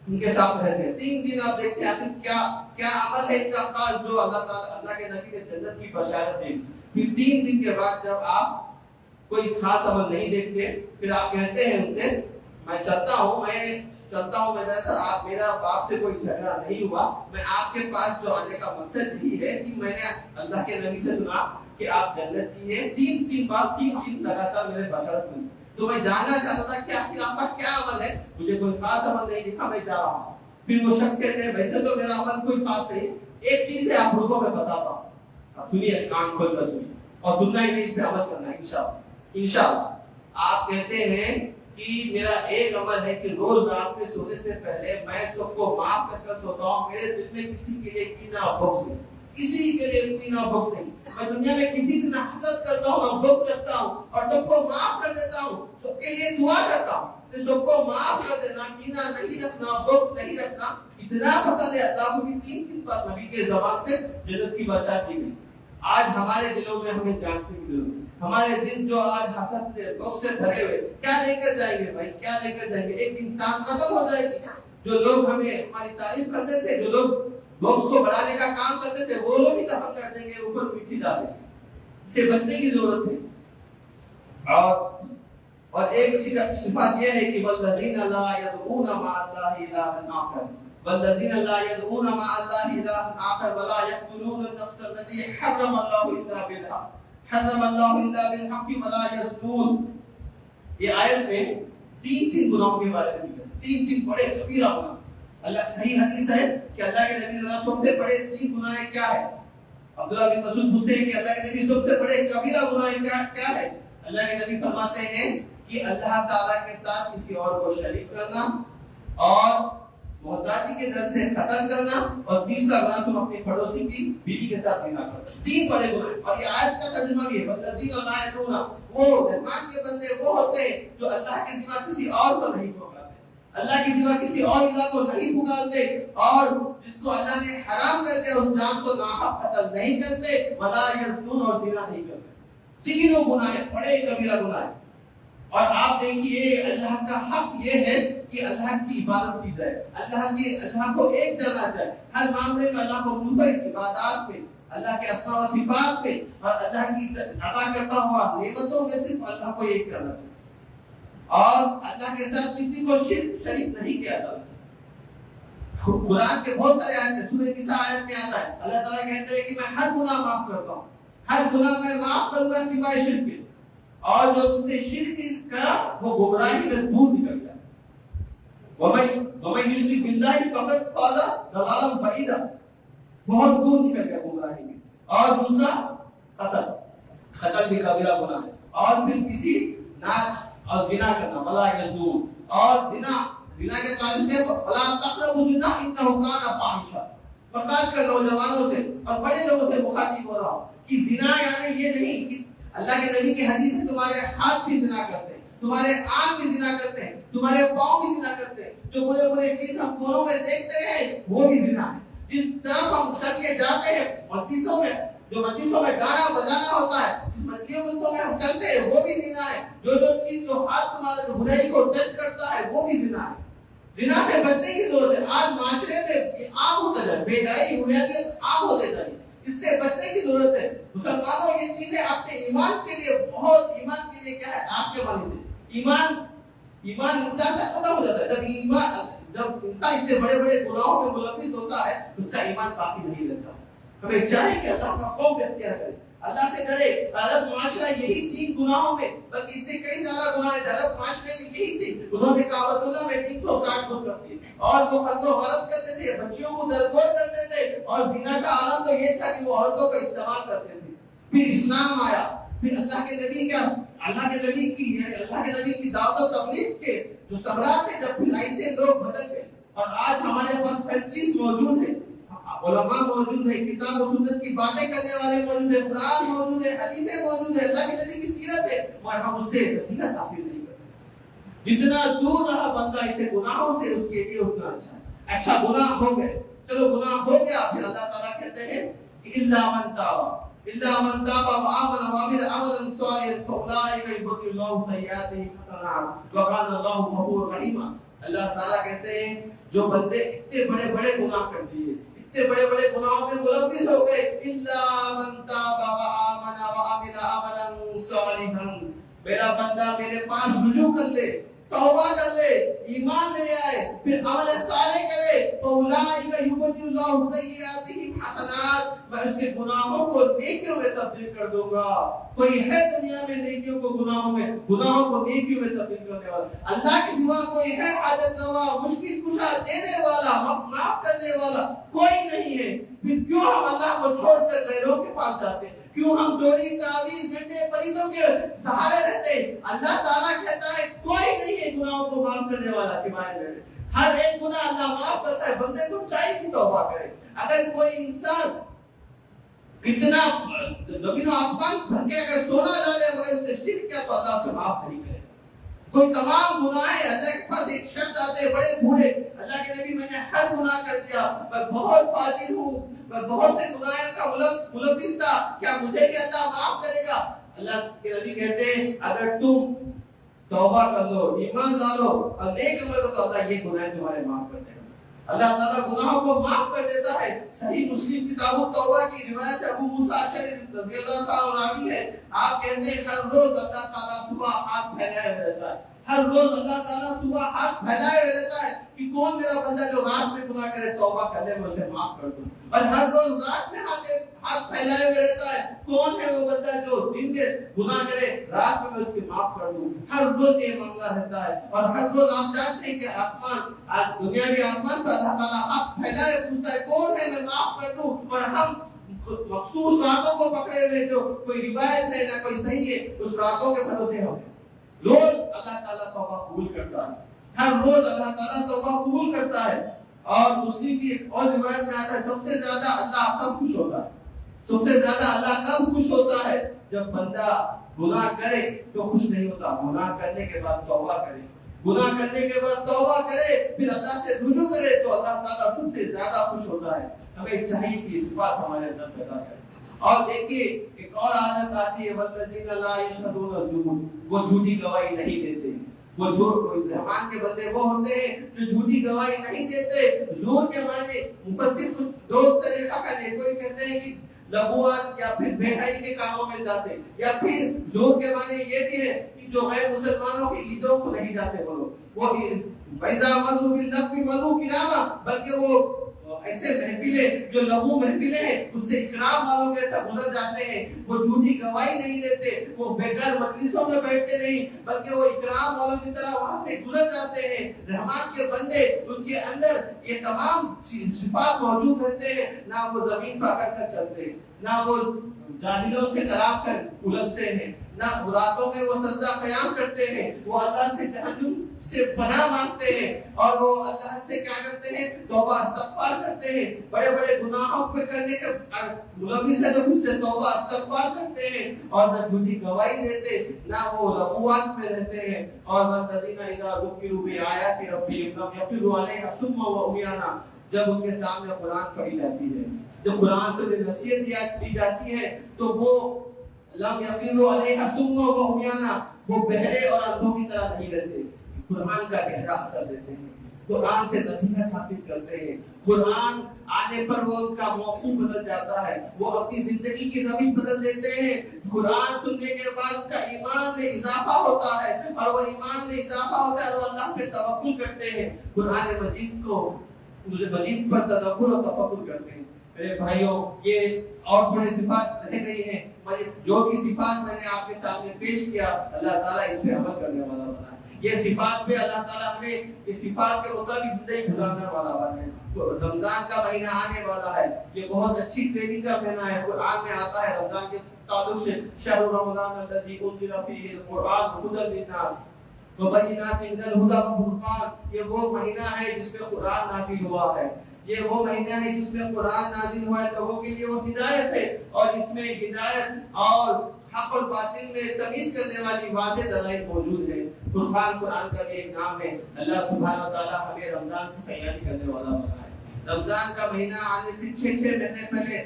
ان کے ساتھ رہتے ہیں. 3 دن آپ دیکھتے ہیں کیا عمل ہے ان کا خاص جو اللہ کے نبی نے جنت کی بشارت دی. پھر 3 دن کے بعد جب آپ کوئی خاص عمل نہیں دیکھتے, پھر آپ کہتے ہیں ان سے میں چلتا ہوں, میں سر آپ میرا باپ سے کوئی جھگڑا نہیں ہوا, میں آپ کے پاس جو آنے کا مقصد ہی ہے کہ میں نے اللہ کے نبی سے سنا کہ آپ جنت کی ہیں. 3 بار 3 دن لگاتار میں نے بشارت سنی, تو میں جاننا چاہتا تھا کہ آخر آپ کا کیا عمل ہے. مجھے کوئی خاص عمل نہیں دکھا, میں جا رہا ہوں. پھر وہ شخص کہتے ہیں ویسے تو میرا عمل کوئی خاص نہیں, ایک چیز ہے آپ لوگوں میں بتاتا ہوں, آپ سنیے, کان کھول کر سنیے اور سننا ہی نہیں, اس پہ عمل کرنا ہے انشاءاللہ. آپ کہتے ہیں کہ میرا ایک عمل ہے کہ روز رات میں سونے سے پہلے میں سب کو معاف کر کر سوتا ہوں. میرے دل میں کسی کے لیے کینہ اور بغض نہیں, کسی کے لیے کینہ اور بغض نہیں. میں دنیا میں کسی سے نہ حسد کرتا ہوں نہ بغض رکھتا ہوں, اور سب کو معاف کر دیتا ہوں, سب کے لیے دعا کرتا ہوں کہ سب کو معاف کر دینا, کینہ نہیں رکھنا, بغض نہیں رکھنا. اتنا پسند ہے اللہ کو کہ 3 بار نبی کے زبان سے جنت کی بشارت دی گئی. آج ہمارے دلوں میں ہمیں جانچنے کی ضرورت ہے. ہمارے دل جو آج حسد سے بغض سے بھرے ہوئے, کیا لے کر جائیں گے بھائی, کیا لے کر جائیں گے؟ ایک انسان ختم ہو جائے گی. جو لوگ ہمیں ہماری تعریف کرتے تھے, جو لوگ بغض کو بڑھانے کا کام کرتے تھے, وہ لوگ ہی دفن کر دیں گے, اوپر مٹی ڈال دیں گے. اس سے بچنے کی ضرورت ہے. اور ایک صفات یہ ہے کہ والذین لا يدعون مع الله الها آخر, والذین لا يدعون مع الله الها آخر ولا يقتلون النفس التي حرم الله الا بالحق حرم الله الا بالحق ولا يزنون. یہ آیت میں 3 گناہوں کے بارے میں ذکر, 3 بڑے کبیرہ گناہ. اللہ صحیح حدیث ہے کہ اللہ کے نبی نے سب سے بڑے 3 گناہ کیا ہے. عبداللہ بن مسعود پوچھتے ہیں کہ اللہ کے نبی سب سے بڑے کبیرہ گناہ کیا ہے. اللہ کے نبی فرماتے ہیں کہ اللہ تعالیٰ کے ساتھ کسی اور کو شریک کرنا, اور محتاجی کے در سے قتل کرنا, اور تیسرا گناہ تم اپنے پڑوسی کی بیوی کے ساتھ زنا کرنا. 3 بڑے گناہ. اور یہ آیت کا ترجمہ بھی ہے والذین لا يدعون, وہ رحمان کے بندے وہ ہوتے ہیں جو اللہ کے سوا کسی اور کو نہیں پکارتے, اللہ کے سوا کسی اور الہ کو نہیں پکارتے, اور جس کو اللہ نے حرام کر دیا اس جان کو ناحق قتل نہیں کرتے, ولا یزنون, اور زنا نہیں کرتے. 3 گناہ بڑے کبیرہ گناہ. اور آپ دیکھیے اللہ کا حق یہ ہے کہ اللہ کی عبادت کی جائے, اللہ کو ایک جانا جائے ہر معاملے میں. اللہ کو منفرد عبادات میں, اللہ کے اسماء و صفات میں, اور اللہ کی عطا کرتا ہوا نعمتوں میں صرف اللہ کو ایک کرنا چاہیے, اور اللہ کے ساتھ کسی کو شریک نہیں کیا جاتا. قرآن کے بہت سارے آیت ہیں، سورہ نساء آیت میں آتا ہے اللہ تعالیٰ کہتے ہیں کہ میں ہر گناہ معاف کرتا ہوں، ہر گناہ میں معاف کروں گا سوائے شرک کے، اور جو اس نے شرک کا وہ گمراہی میں دور نکل گیا۔ وَمَن يُشْرِكْ بِاللَّهِ فَقَدْ فَازَ ضَلَالًا بَعِيدًا، بہت دور نکل گیا گمراہی میں۔ اور دوسرا قتل بھی کبیرہ گناہ ہے، اور پھر کسی ناک اور زنا کرنا، ولا یزنون، اور زنا کے تعلق سے ولا تقربوا الزنا انه كان فاحشا، فقط کر نوجوانوں سے اور بڑے لوگوں سے مخاطب ہو رہا ہوں کہ زنا یعنی یہ نہیں کہ اللہ کے نبی کی حدیث ہے تمہارے ہاتھ بھی زنا کرتے ہیں، تمہارے آنکھ بھی زنا کرتے ہیں، تمہارے پاؤں بھی زنا کرتے ہیں، جو برے برے چیز ہم فونوں میں دیکھتے ہیں وہ بھی زنا ہے، جس طرف ہم چل کے جاتے ہیں مجلسوں میں گانا بجانا ہوتا ہے، جس مجلسوں میں ہم چلتے ہیں وہ بھی زنا ہے، جو چیز جو ہاتھ تمہارے جو برائی کو ٹچ کرتا ہے وہ بھی زنا ہے۔ زنا سے بچنے کی ضرورت ہے، آج معاشرے میں عام ہوتا جائے، بے حیائی بنیادیت عام ہوتے جائے، اس سے بچنے کی ضرورت ہے۔ مسلمانوں یہ چیزیں آپ کے ایمان کے لیے ایمان کے لیے کیا ہے، آپ کے مانند ہے۔ ایمان انسان کا ختم ہو جاتا ہے جب انسان اتنے بڑے بڑے گناہوں میں ملوث ہوتا ہے، اس کا ایمان کافی نہیں رہتا۔ ہمیں چاہیے کہ اللہ کا خوف اختیار کرے، اللہ سے ڈرے۔ عرب معاشرہ یہی 3 گناہوں میں، بلکہ اس سے کئی زیادہ گناہ ہیں، عرب معاشرے میں یہی تھے۔ انہوں نے کعبۃ اللہ میں 360 بت رکھے اور وہ حد و غلط کرتے تھے، بچیوں کو درگور کرتے تھے، اور زنا کا عالم تو یہ تھا کہ وہ عورتوں کا استعمال کرتے تھے۔ پھر اسلام آیا، پھر اللہ کے نبی کی دعوت و تبلیغ کے جو ثمرات ہیں، جب پھر ایسے لوگ بدل گئے، اور آج ہمارے پاس ہر چیز موجود ہے، علماء موجود ہے، کتاب و سنت کی باتیں کرنے والے موجود ہے، قرآن موجود ہے، حدیثیں موجود ہے، اللہ کے نبی کی سیرت ہے، اور ہم اس سے نصیحت حاصل نہیں کرتے۔ جتنا دور رہا بندہ اسے گناہوں سے، اس کے لیے اتنا اچھا ہے۔ اچھا گناہ ہو گئے، چلو گناہ ہو گیا، پھر اللہ تعالیٰ کہتے ہیں الا من تاب وآمن وعمل عملا صالحا فاولئک یبدل اللہ سیئاتہم حسنات وکان اللہ غفورا رحیما۔ اللہ تعالیٰ کہتے ہیں جو بندے اتنے بڑے بڑے گناہ کر دیے، اتنے بڑے بڑے گناہوں میں ملوث ہو گئے، الا من تاب وآمن وعمل عملا صالحا، میرا بندہ میرے پاس رجوع کر لے، توبہ کر لے، ایمان لے آئے، پھر عمل صالح کرے، فاولئک یبدل اللہ سیئاتہم حسنات، میں اس کے گناہوں کو نیکیوں میں تبدیل کر دوں گا۔ کوئی ہے دنیا میں نیکیوں کو گناہوں کو نیکیوں میں تبدیل کرنے والا؟ اللہ کے سوا کوئی ہے حاجت روا، مشکل کشا، دینے والا، معاف کرنے والا؟ کوئی نہیں ہے۔ پھر کیوں ہم اللہ کو چھوڑ کر غیروں کے پاس جاتے ہیں؟ کیوں ہم ڈوری تعویذ بننے پریتوں کے سہارے رہتے ہیں؟ اللہ تعالیٰ کہتا ہے کوئی نہیں ہے گناہوں کو معاف کرنے والا سوائے میرے۔ ہر ایک گناہ اللہ معاف کرتا ہے، بندے کو چاہیے کہ توبہ کرے۔ اگر کوئی انسان کتنا زمین و آسمان بھر کے اگر سونا ڈالے مگر اس نے شرک کیا تو اللہ اسے معاف نہیں کرے۔ کوئی تمام گناہ اللہ کے پاس ایک شخص آتے ہیں بڑے بوڑھے، اللہ کے نبی میں نے ہر گناہ کر دیا، میں بہت فاجر ہوں، میں بہت سے گناہ کا ملوث تھا، کیا مجھے بھی اللہ معاف کرے گا؟ اللہ کے نبی کہتے ہیں اگر تم توبہ کر لو، ایمان لا لو اور نیک عمل کرو تو اللہ یہ گناہ تمہارے معاف کر دے گا۔ اللہ تعالیٰ گناہوں کو معاف کر دیتا ہے۔ صحیح مسلم کتاب التوبہ کی روایت ابو موسیٰ اشعری رضی اللہ تعالیٰ راوی ہے، آپ کہتے ہیں ہر روز اللہ تعالیٰ صبح ہاتھ پھیلائے رہتا ہے، ہر روز اللہ تعالیٰ صبح ہاتھ پھیلائے رہتا ہے کہ کون میرا بندہ جو رات میں گناہ کرے توبہ کر لے میں اسے معاف کر دوں، اور ہر روز رات میں ہاتھ پھیلائے ہوئے رہتا ہے کون ہے وہ بندہ جو دن میں گناہ کرے رات میں اس کی معاف کر دوں۔ ہر روز یہ معاملہ رہتا ہے، اور ہر روز آپ جانتے ہیں کہ آسمان، آج دنیا کے آسمان پر اللہ تعالیٰ ہاتھ پھیلائے پوچھتا ہے کون ہے میں معاف کر دوں، اور ہم مخصوص راتوں کو پکڑے ہوئے جو کوئی روایت ہے نہ کوئی صحیح ہے، اس راتوں کے بھروسے ہم روز اللہ تعالیٰ توبہ قبول کرتا ہے، ہر روز اللہ تعالیٰ توبہ قبول کرتا ہے۔ اور مسلم کی ایک اور روایت میں آتا ہے سب سے زیادہ اللہ کب خوش ہوتا ہے، سب سے زیادہ اللہ کب خوش ہوتا ہے؟ جب بندہ گناہ کرے تو خوش نہیں ہوتا، گناہ کرنے کے بعد توبہ کرے، گناہ کرنے کے بعد توبہ کرے، پھر اللہ سے رجوع کرے تو اللہ تعالیٰ سب سے زیادہ خوش ہوتا ہے۔ ہمیں چاہیے کہ اس بات ہمارے اندر پیدا کرے۔ اور دیکھیے ایک اور عادت آتی ہے والذین لا یشهدون الزور، وہ جھوٹی گواہی نہیں دیتے، وہ رحمان کے بندے وہ ہوتے ہیں جو جھوٹی گواہی نہیں دیتے۔ زور کے معنی مفسر کچھ دو طریقہ کا ہے، کوئی کہتے ہیں کہ لغوات یا پھر بے حیائی کے کاموں میں جاتے، یا پھر زور کے معنی یہ بھی ہے کہ جو غیر مسلمانوں کی عیدوں کو نہیں جاتے وہ لوگ، وہ وَإِذَا مَرُّوا بِاللَّغْوِ مَرُّوا كِرَامًا، بلکہ وہ ایسے محفلیں جو لغو محفلیں ہیں اس سے اکرام والوں کے ساتھ گزر جاتے ہیں، وہ جھوٹی گواہی نہیں دیتے، وہ بیکار مجلسوں میں بیٹھتے نہیں، بلکہ وہ اکرام والوں کی طرح وہاں سے گزر جاتے ہیں۔ رحمان کے بندے ان کے اندر یہ تمام صفات موجود رہتے ہیں، نہ وہ زمین پر اکڑ کر چلتے، نہ وہ جاہلوں سے کلام کر الجھتے ہیں، نہ راتوں میں وہ سجدہ قیام کرتے ہیں، وہ اللہ سے جہنم سے پناہ مانگتے ہیں، اور وہ اللہ سے کیا کرتے ہیں؟ توبہ استغفار کرتے ہیں، بڑے بڑے گناہوں پہ کرنے کے ملوث ہے تو اس سے توبہ استغفار کرتے ہیں، اور نہ جھوٹی گواہی دیتے، نہ وہ لغوات میں رہتے ہیں۔ اور والذین اذا ذکروا بآیات ربہم لم یخروا علیہا صما وعمیانا، جب ان کے سامنے قرآن پڑھی جاتی ہے، جب قرآن سے نصیحت دی جاتی ہے تو وہ لم یخروا علیہا صما وعمیانا، وہ بہرے اور اندھوں کی طرح نہیں رہتے، قرآن کا گہرا اثر دیتے ہیں، قرآن سے نصیحت حاصل کرتے ہیں، قرآن آنے پر وہ ان کا موقف بدل جاتا ہے، وہ اپنی زندگی کی روش بدل دیتے ہیں، قرآن سننے کے بعد ان کا ایمان میں اضافہ ہوتا ہے، اور وہ ایمان میں اضافہ ہوتا ہے اور وہ اللہ پہ توکل کرتے ہیں، قرآن مجید پر تدبر و تفکر کرتے ہیں۔ میرے بھائیوں، یہ اور بڑے صفات رہ گئی ہیں، جو بھی صفات میں نے آپ کے سامنے پیش کیا، اللہ تعالیٰ اس پہ عمل کرنے والا بنا ہے۔ یہ صفات پہ اللہ تعالیٰ ہمیں اس صفات کے مطابق زندگی گزارنے والا بنا ہے۔ رمضان کا مہینہ آنے والا ہے، یہ بہت اچھی ٹریننگ کا مہینہ ہے، قرآن میں آتا ہے رمضان کے تعلق سے شہر رمضان الذی انزل فیہ القرآن ھدی للناس وبینات من الہدی والفرقان، یہ وہ مہینہ ہے جس میں قرآن نازل ہوا ہے، یہ وہ مہینہ ہے جس میں قرآن نازل ہوا ہے، لوگوں کے لیے وہ ہدایت ہے، اور اس میں ہدایت اور حق اور باطل میں تمیز کرنے والی واضح دلائل موجود ہے۔ فرقان قرآن کا بھی ایک نام ہے۔ اللہ سبحانہ وتعالی ہمیں رمضان کی تیاری کرنے والا بنا ہے۔ رمضان کا مہینہ آنے سے 6 مہینے پہلے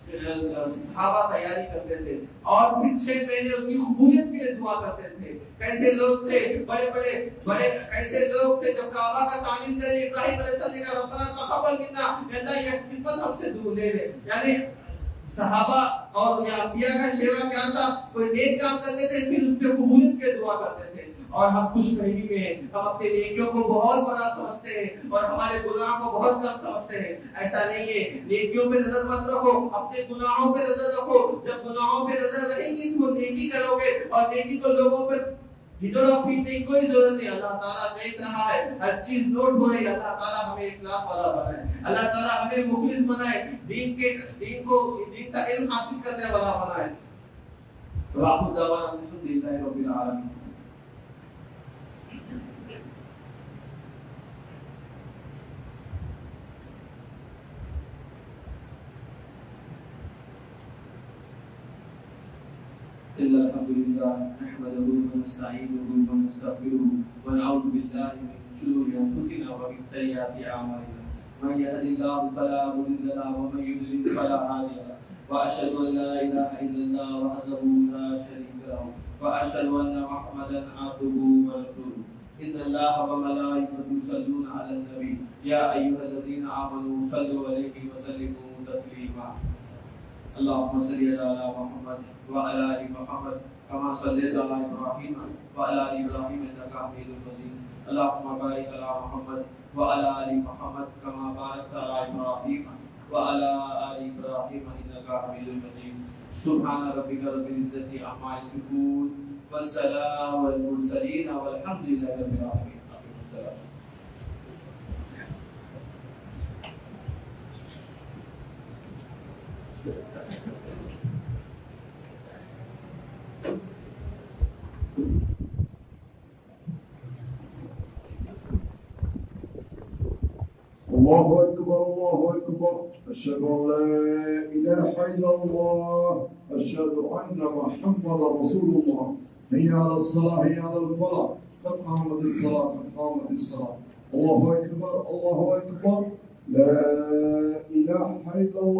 صحابہ تیاری کرتے تھے، اور پھر 6 مہینے اس کی قبولیت کے لیے دعا کرتے تھے۔ کیسے لوگ تھے، بڑے کیسے لوگ تھے، جب کعبہ کا تعمیر کرے ابراہیم علیہ السلام نے کہا ربنا تقبل منا، اللہ یہ خدمت ہم سے دور لے لے، یعنی صحابہ اور انبیاء کا شیوا کیا تھا، کوئی نیک کام کرتے تھے پھر اس پہ قبولیت کے دعا کرتے تھے۔ اور ہم خوش فہمی میں ہیں، ہم اپنے نیکیوں کو بہت بڑا سمجھتے ہیں اور ہمارے گناہوں کو بہت کم سمجھتے ہیں۔ ایسا نہیں ہے، نیکیوں پہ نظر مت رکھو، اپنے گناہوں پہ نظر رکھو۔ جب گناہوں پہ نظر رہے گی تو نیکی کرو گے، اور نیکی کو لوگوں پر ہٹولا پیٹنے کی کوئی ضرورت نہیں، اللہ تعالیٰ دیکھ رہا ہے، ہر چیز نوٹ ہو رہی ہے۔ اللہ تعالیٰ ہمیں اخلاص والا بنائے، اللہ تعالیٰ ہمیں مخلص بنائے، دین کا علم حاصل کرنے والا بنائے۔ وآخر دعوانا الحمد للہ رب العالمین۔ إن الحمد لله نحمده ونستعينه ونستغفره ونعوذ بالله من شرور أنفسنا ومن سيئات أعمالنا، من يهد الله فلا مضل له ومن يضلل فلا هادي له، وأشهد أن لا إله إلا الله وحده لا شريك له، وأشهد أن محمدا عبده ورسوله۔ إن الله وملائكته يصلون على النبي يا أيها الذين آمنوا صلوا عليه وسلموا تسليما۔ اللهم صل على محمد وعلى آل محمد كما صليت على إبراهيم وعلى آل إبراهيم إنك حميد مجيد۔ اللهم بارك على محمد وعلى آل محمد كما باركت على إبراهيم وعلى آل إبراهيم إنك حميد مجيد۔ سبحان ربك رب العزة عما يصفون والسلام على المرسلين والحمد لله رب العالمين۔ الله أكبر الله أكبر، أشهد أن لا إله إلا الله، أشهد أن محمد رسول الله، حي على الصلاة حي على الفلاح، قد قامت الصلاة قد قامت الصلاة، الله أكبر الله أكبر، لا إله إلا الله۔